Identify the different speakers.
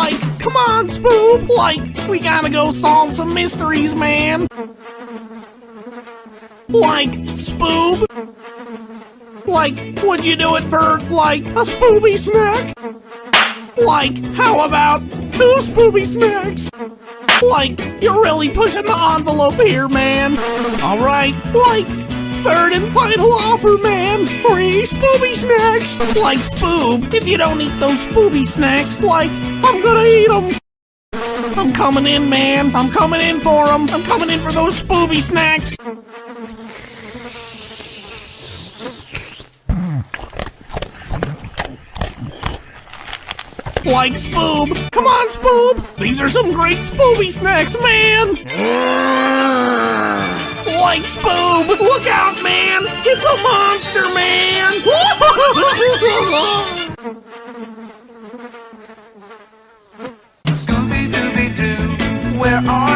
Speaker 1: Like, come on, Spoob. Like, we gotta go solve some mysteries, man. Like, Spoob. Like, would you do it for, like, a Spooby Snack? Like, how about 2 Spooby Snacks? Like, you're really pushing the envelope here, man. Alright, like, 3rd and final offer, man. 3 Spooby Snacks. Like, Spoob, if you don't eat those Spooby Snacks, like, I'm gonna eat them. I'm coming in, man. I'm coming in for them. I'm coming in for those Spooby Snacks. Like, Spoob. Come on, Spoob. These are some great Spooby Snacks, man. Like, Spoob. Look out, man. It's a monster, man.
Speaker 2: Scooby-Dooby-Doo, where are